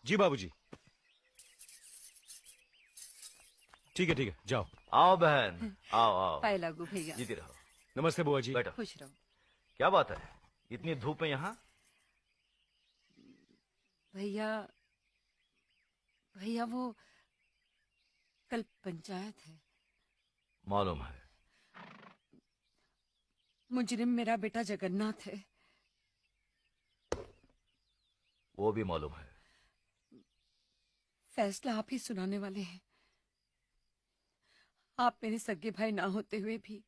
जी बाबूजी। ठीक है जाओ। आओ बहन, आओ आओ। पाए लागू भैया। जीती रहो। नमस्ते बुआ जी। बैठो। खुश रहो। क्या बात है, इतनी धूप में यहाँ? भैया भैया वो कल पंचायत है। मालूम है। मुजरिम मेरा बेटा जगन्नाथ है। वो भी मालूम है। फैसला आप ही सुनाने वाले हैं। आप मेरे सगे भाई ना होते हुए भी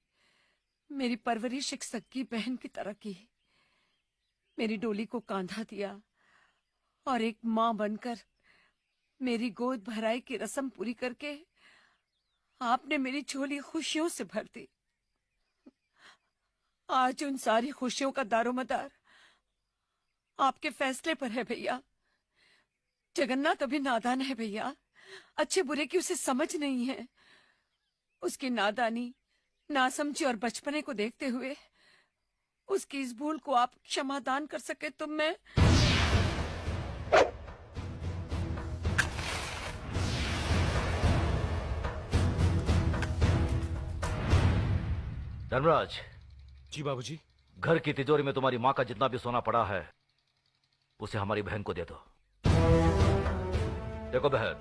मेरी परवरिश एक सगी बहन की तरह की। मेरी डोली को कांधा दिया और एक मां बनकर मेरी गोद भराई की रस्म पूरी करके आपने मेरी झोली खुशियों से भर दी। आज उन सारी खुशियों का दारोमदार आपके फैसले पर है भैया। जगन्नाथ अभी नादान है भैया, अच्छे बुरे की उसे समझ नहीं है। उसकी नादानी, नासमझी और बचपने को देखते हुए उसकी इस भूल को आप क्षमादान कर सके तो मैं। धर्मराज। जी बाबूजी। घर की तिजोरी में तुम्हारी माँ का जितना भी सोना पड़ा है उसे हमारी बहन को दे दो। देखो बहन,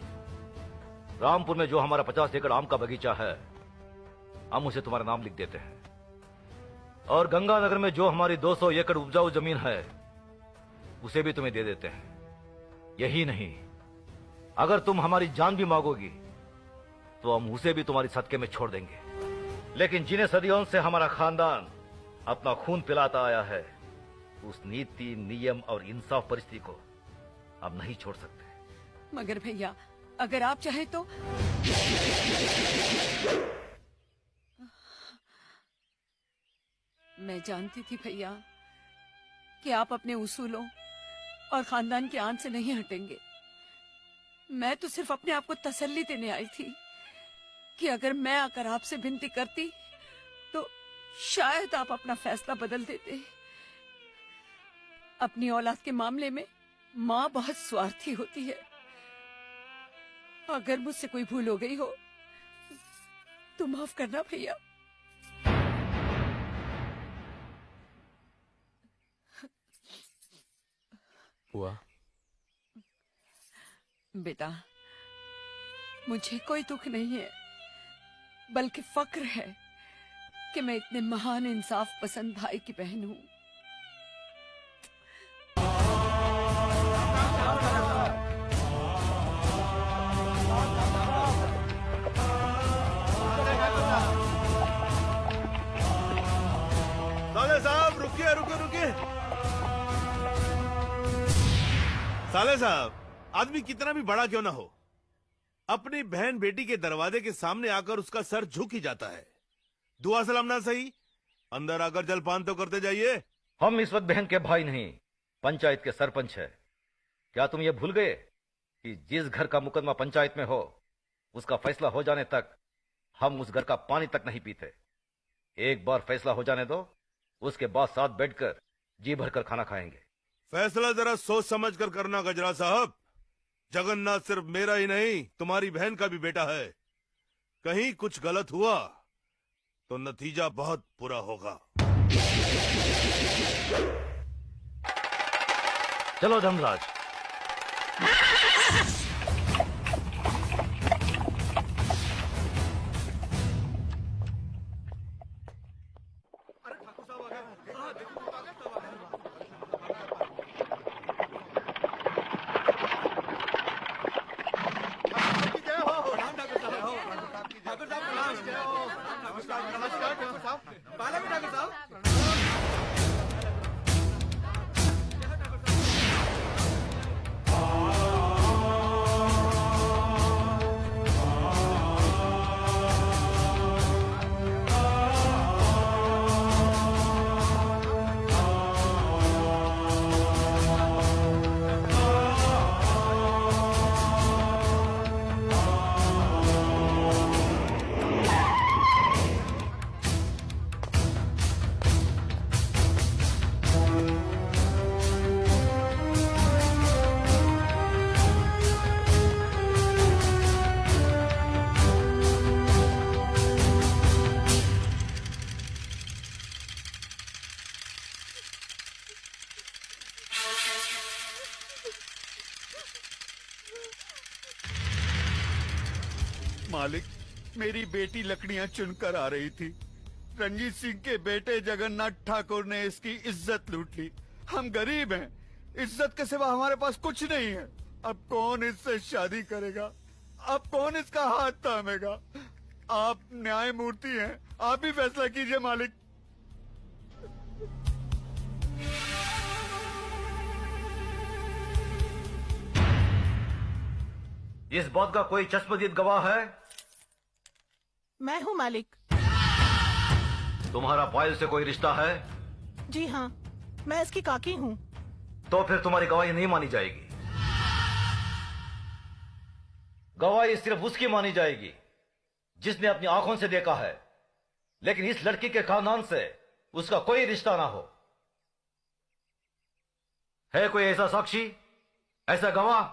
रामपुर में जो हमारा 50 एकड़ आम का बगीचा है हम उसे तुम्हारा नाम लिख देते हैं, और गंगानगर में जो हमारी 200 एकड़ उपजाऊ जमीन है उसे भी तुम्हें दे देते हैं। यही नहीं, अगर तुम हमारी जान भी मांगोगी तो हम उसे भी तुम्हारी सदके में छोड़ देंगे। लेकिन जिन्हें सदियों से हमारा खानदान अपना खून पिलाता आया है उस नीति, नियम और इंसाफ परिस्थिति को हम नहीं छोड़ सकते। मगर भैया अगर आप चाहें तो। मैं जानती थी भैया कि आप अपने उसूलों और खानदान की आन से नहीं हटेंगे। मैं तो सिर्फ अपने आप को तसल्ली देने आई थी कि अगर मैं आकर आपसे विनती करती तो शायद आप अपना फैसला बदल देते। अपनी औलाद के मामले में माँ बहुत स्वार्थी होती है। अगर मुझसे कोई भूल हो गई हो तो माफ करना भैया। बुआ। बेटा मुझे कोई दुख नहीं है, बल्कि फक्र है कि मैं इतने महान इंसाफ पसंद भाई की बहन हूँ। साले साहब रुकिए रुकिए रुकिए। साले साहब, आदमी कितना भी बड़ा क्यों ना हो, अपनी बहन बेटी के दरवाजे के सामने आकर उसका सर झुक ही जाता है। दुआ सलाम ना सही, अंदर आकर जलपान तो करते जाइए। हम इस वक्त बहन के भाई नहीं, पंचायत के सरपंच है। क्या तुम ये भूल गए कि जिस घर का मुकदमा पंचायत में हो उसका फैसला हो जाने तक हम उस घर का पानी तक नहीं पीते। एक बार फैसला हो जाने दो, उसके बाद साथ बैठकर जी भरकर खाना खाएंगे। फैसला जरा सोच समझ कर करना गजरा साहब। जगन्नाथ सिर्फ मेरा ही नहीं तुम्हारी बहन का भी बेटा है। कहीं कुछ गलत हुआ तो नतीजा बहुत बुरा होगा। चलो धर्मराज। मालिक, मेरी बेटी लकड़ियां चुनकर आ रही थी। रंजीत सिंह के बेटे जगन्नाथ ठाकुर ने इसकी इज्जत लूट ली। हम गरीब हैं, इज्जत के सिवा हमारे पास कुछ नहीं है। अब कौन इससे शादी करेगा? अब कौन इसका हाथ थामेगा? आप न्यायमूर्ति हैं, आप ही फैसला कीजिए मालिक। इस बात का कोई चश्मदीद गवाह है? मैं हूँ मालिक। तुम्हारा पायल से कोई रिश्ता है? जी हाँ, मैं इसकी काकी हूँ। तो फिर तुम्हारी गवाही नहीं मानी जाएगी। गवाही सिर्फ उसकी मानी जाएगी जिसने अपनी आंखों से देखा है, लेकिन इस लड़की के खानदान से उसका कोई रिश्ता ना हो। है कोई ऐसा साक्षी, ऐसा गवाह?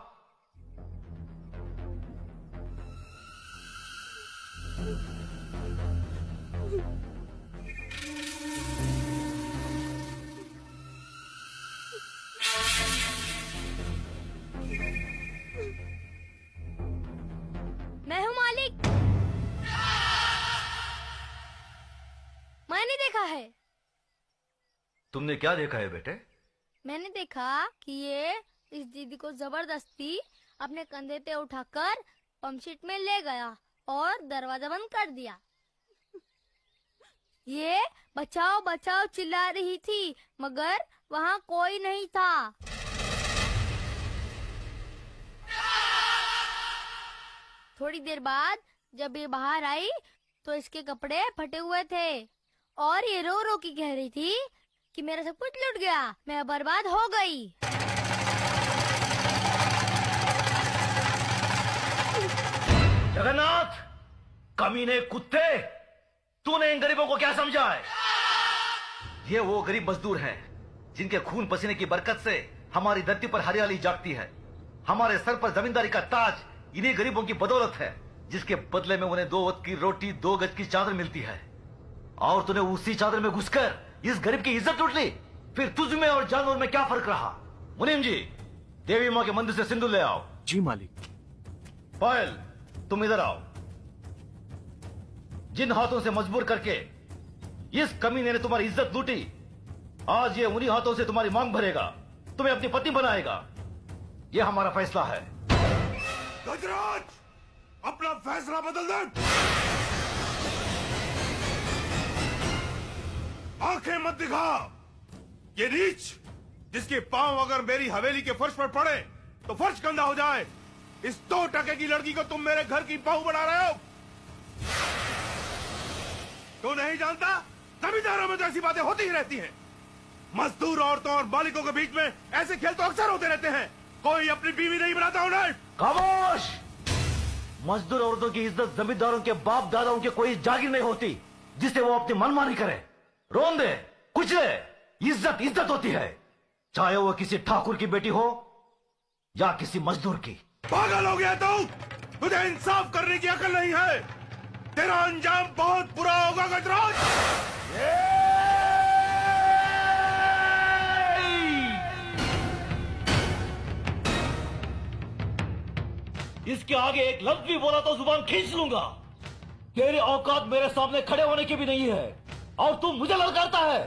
मैं हूँ मालिक। मैंने देखा है। तुमने क्या देखा है बेटे? मैंने देखा कि ये इस दीदी को जबरदस्ती अपने कंधे पे उठाकर पंपशीट में ले गया और दरवाजा बंद कर दिया। ये बचाओ बचाओ चिल्ला रही थी, मगर वहाँ कोई नहीं था। थोड़ी देर बाद जब ये बाहर आई तो इसके कपड़े फटे हुए थे और ये रो रो के कह रही थी कि मेरा सब कुछ लूट गया, मैं बर्बाद हो गई। जगन्नाथ, कमीने कुत्ते, तूने इन गरीबों को क्या समझा है? ये वो गरीब मजदूर हैं जिनके खून पसीने की बरकत से हमारी धरती पर हरियाली जागती है। हमारे सर पर जमींदारी का ताज इन्हीं गरीबों की बदौलत है, जिसके बदले में उन्हें 2 वक्त की रोटी, 2 गज की चादर मिलती है। और तूने उसी चादर में घुसकर इस गरीब की इज्जत लूट ली। फिर तुझ में और जानवर में क्या फर्क रहा? मुनीम जी, देवी माँ के मंदिर से सिंदूर ले आओ। जी मालिक। पायल, तुम इधर आओ। जिन हाथों से मजबूर करके इस कमीने ने तुम्हारी इज्जत लूटी, आज ये उन्हीं हाथों से तुम्हारी मांग भरेगा, तुम्हें अपनी पत्नी बनाएगा। ये हमारा फैसला है। गजराज, अपना फैसला बदल दे। आंखें मत दिखा। ये नीच जिसके पांव अगर मेरी हवेली के फर्श पर पड़े तो फर्श गंदा हो जाए, इस 2 टके की लड़की को तुम मेरे घर की बहू बना रहे हो। तो नहीं जानता, जमींदारों में तो ऐसी बातें होती ही रहती हैं। मजदूर औरतों और मालिकों के बीच में ऐसे खेल तो अक्सर होते रहते हैं। कोई अपनी बीवी नहीं बनाता उन्हें। खामोश! मजदूर औरतों की इज्जत जमींदारों के बाप दादाओं के कोई जागीर नहीं होती जिसे वो अपनी मनमानी करे, रोन दे, कुचले। इज्जत इज्जत होती है, चाहे वो किसी ठाकुर की बेटी हो या किसी मजदूर की। पागल हो गया तू? तुझे इंसाफ करने की अकल नहीं है। तेरा अंजाम बहुत बुरा होगा गजराज। इसके आगे एक लफ्ज भी बोला तो जुबान खींच लूंगा। तेरी औकात मेरे सामने खड़े होने की भी नहीं है और तू मुझे ललकारता है।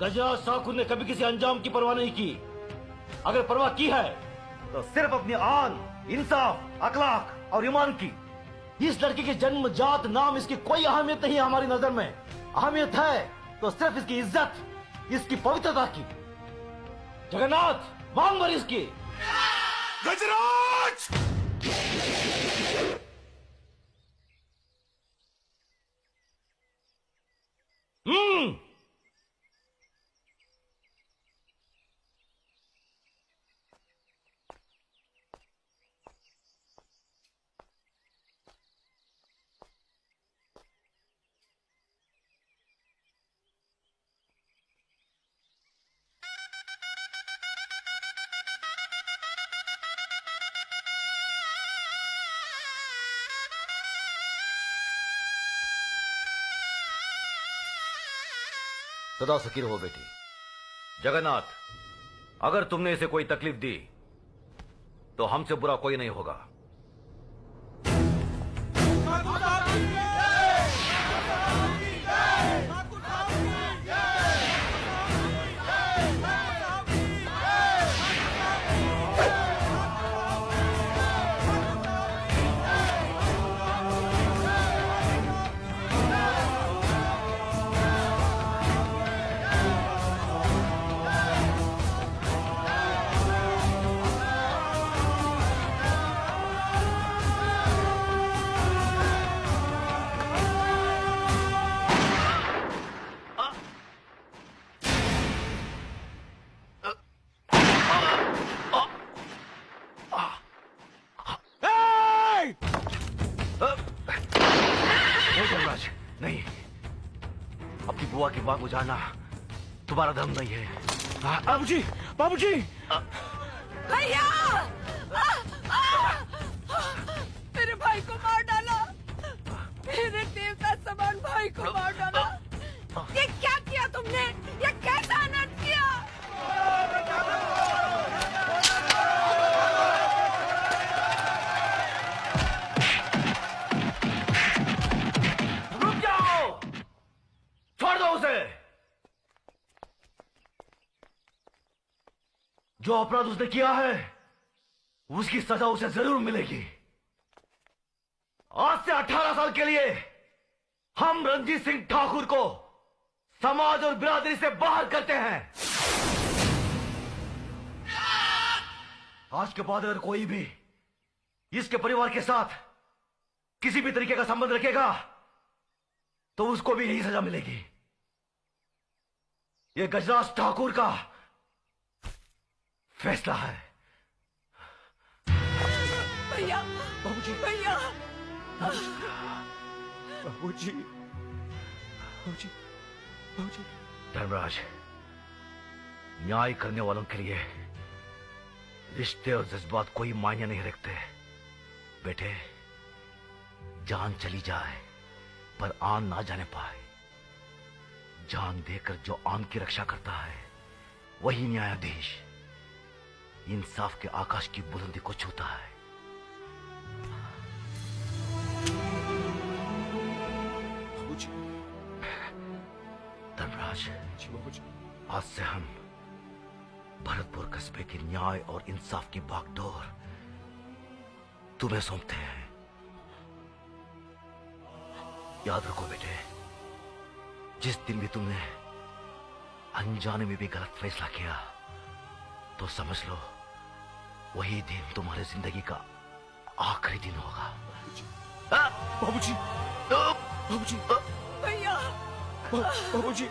गजराज ठाकुर ने कभी किसी अंजाम की परवाह नहीं की। अगर परवाह की है तो सिर्फ अपनी आन, इंसाफ, अखलाक और ईमान की। इस लड़की की जन्म जात नाम इसकी कोई अहमियत नहीं है हमारी नजर में। अहमियत है तो सिर्फ इसकी इज्जत, इसकी पवित्रता की। जगन्नाथ, मांग भर इसकी। गजराज! सदा फकीर हो बेटी। जगन्नाथ, अगर तुमने इसे कोई तकलीफ दी तो हमसे बुरा कोई नहीं होगा। दुआ की मांग उजाड़ना तुम्हारा धर्म नहीं है। बाबूजी, बाबूजी, भैया मेरे भाई को मार डाला, मेरे देवता समान भाई को मार डाला। ये क्या किया तुमने? ये कैसा अनर्थ किया? रुक जाओ, छोड़ दो उसे। जो अपराध उसने किया है उसकी सजा उसे जरूर मिलेगी। आज से 18 साल के लिए हम रंजीत सिंह ठाकुर को समाज और बिरादरी से बाहर करते हैं। आज के बाद अगर कोई भी इसके परिवार के साथ किसी भी तरीके का संबंध रखेगा तो उसको भी यही सजा मिलेगी। यह गजराज ठाकुर का फैसला है। भैया, बाबूजी, भैया, बाबूजी, बाबूजी, बाबूजी। धर्मराज, न्याय करने वालों के लिए रिश्ते और जज्बात कोई मायने नहीं रखते। बेटे, जान चली जाए पर आन ना जाने पाए। जान देकर जो आन की रक्षा करता है वही न्यायाधीश इंसाफ के आकाश की बुलंदी को छूता है। बाबूजी, धर्मराज, जी बाबूजी। आज से हम भरतपुर कस्बे की न्याय और इंसाफ की बागडोर तुम्हें सौंपते हैं। याद रखो बेटे, जिस दिन भी तुमने अनजाने में भी गलत फैसला किया तो समझ लो वही दिन तुम्हारी जिंदगी का आखिरी दिन होगा। बाबूजी, बाबूजी, भैया, बाबूजी।